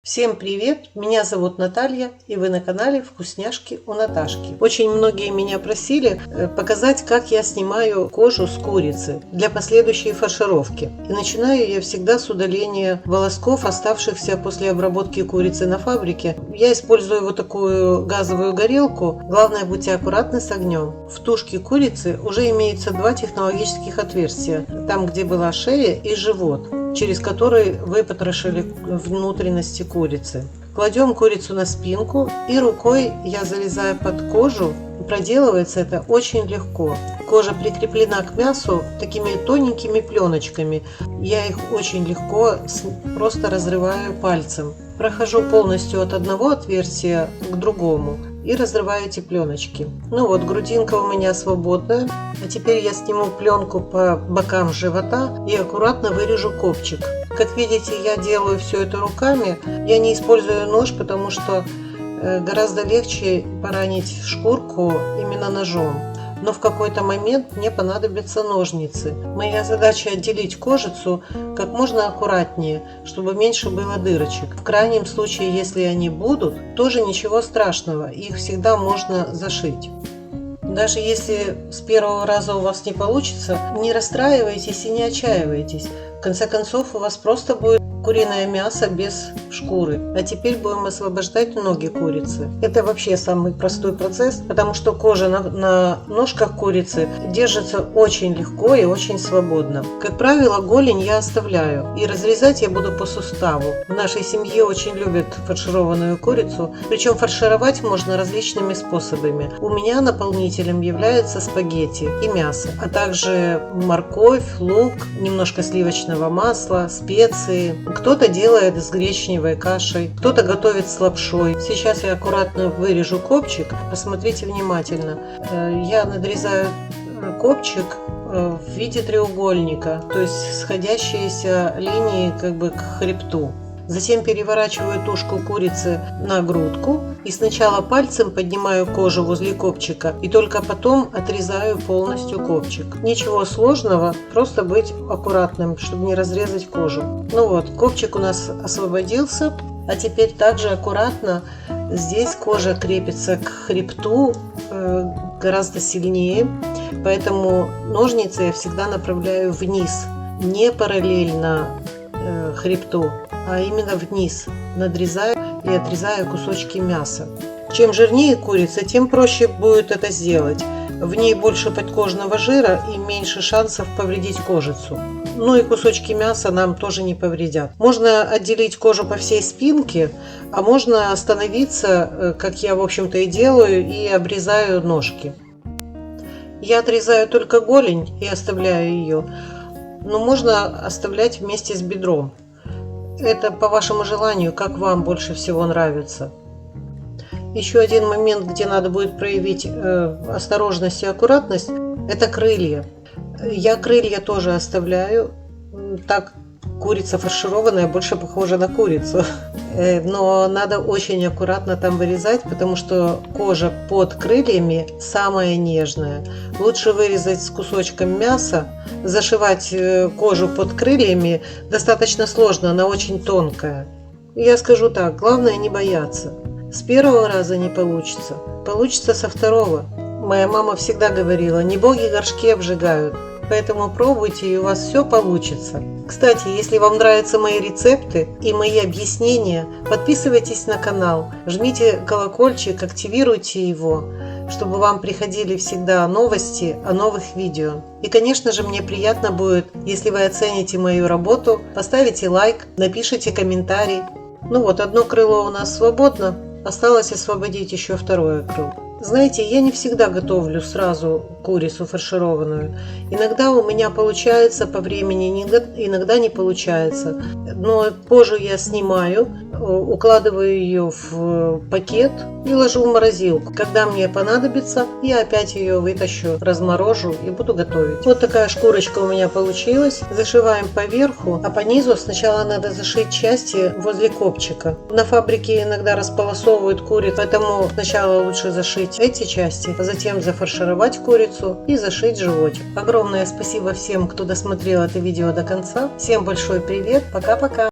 Всем привет! Меня зовут Наталья, и вы на канале Вкусняшки у Наташки. Очень многие меня просили показать, как я снимаю кожу с курицы для последующей фаршировки. И начинаю я всегда с удаления волосков, оставшихся после обработки курицы на фабрике. Я использую вот такую газовую горелку. Главное, будьте аккуратны с огнем. В тушке курицы уже имеется два технологических отверстия. Там, где была шея и живот, через который выпотрошили внутренности курицы. Кладем курицу на спинку и рукой я залезаю под кожу. Проделывается это очень легко. Кожа прикреплена к мясу такими тоненькими пленочками. Я их очень легко просто разрываю пальцем. Прохожу полностью от одного отверстия к другому и разрываю эти пленочки. Ну вот, грудинка у меня свободная. А теперь я сниму пленку по бокам живота и аккуратно вырежу копчик. Как видите, я делаю все это руками. Я не использую нож, потому что гораздо легче поранить шкурку именно ножом. Но в какой-то момент мне понадобятся ножницы. Моя задача отделить кожицу как можно аккуратнее, чтобы меньше было дырочек. В крайнем случае, если они будут, тоже ничего страшного, их всегда можно зашить. Даже если с первого раза у вас не получится, не расстраивайтесь и не отчаивайтесь. В конце концов, у вас просто будет куриное мясо без шкуры. А теперь будем освобождать ноги курицы. Это вообще самый простой процесс, потому что кожа на ножках курицы держится очень легко и очень свободно. Как правило, голень я оставляю, и разрезать я буду по суставу. В нашей семье очень любят фаршированную курицу, причем фаршировать можно различными способами. У меня наполнителем являются спагетти и мясо, а также морковь, лук, немножко сливочного масла, специи. Кто-то делает с гречневой кашей, кто-то готовит с лапшой. Сейчас я аккуратно вырежу копчик. Посмотрите внимательно. Я надрезаю копчик в виде треугольника, то есть сходящиеся линии как бы к хребту. Затем переворачиваю тушку курицы на грудку и сначала пальцем поднимаю кожу возле копчика и только потом отрезаю полностью копчик. Ничего сложного, просто быть аккуратным, чтобы не разрезать кожу. Ну вот, копчик у нас освободился, а теперь также аккуратно здесь кожа крепится к хребту гораздо сильнее, поэтому ножницы я всегда направляю вниз, не параллельно хребту, а именно вниз, надрезаю и отрезаю кусочки мяса. Чем жирнее курица, тем проще будет это сделать. В ней больше подкожного жира и меньше шансов повредить кожицу. Ну и кусочки мяса нам тоже не повредят. Можно отделить кожу по всей спинке, а можно остановиться, как я в общем-то и делаю, и обрезаю ножки. Я отрезаю только голень и оставляю ее, но можно оставлять вместе с бедром. Это по вашему желанию, как вам больше всего нравится. Еще один момент, где надо будет проявить осторожность и аккуратность, это крылья. Я крылья тоже оставляю, так курица фаршированная больше похожа на курицу. Но надо очень аккуратно там вырезать, потому что кожа под крыльями самая нежная. Лучше вырезать с кусочком мяса. Зашивать кожу под крыльями достаточно сложно, она очень тонкая. Я скажу так, главное не бояться. С первого раза не получится, получится со второго. Моя мама всегда говорила, не боги горшки обжигают. Поэтому пробуйте, и у вас все получится. Кстати, если вам нравятся мои рецепты и мои объяснения, подписывайтесь на канал, жмите колокольчик, активируйте его, чтобы вам приходили всегда новости о новых видео. И, конечно же, мне приятно будет, если вы оцените мою работу, поставите лайк, напишите комментарий. Ну вот, одно крыло у нас свободно, осталось освободить еще второе крыло. Знаете, я не всегда готовлю сразу курицу фаршированную. Иногда у меня получается по времени, иногда не получается. Но кожу я снимаю, укладываю ее в пакет и ложу в морозилку. Когда мне понадобится, я опять ее вытащу, разморожу и буду готовить. Вот такая шкурочка у меня получилась. Зашиваем по верху, а по низу сначала надо зашить части возле копчика. На фабрике иногда располосовывают курицу, поэтому сначала лучше зашить эти части, а затем зафаршировать курицу и зашить животик. Огромное спасибо всем, кто досмотрел это видео до конца. Всем большой привет, пока-пока!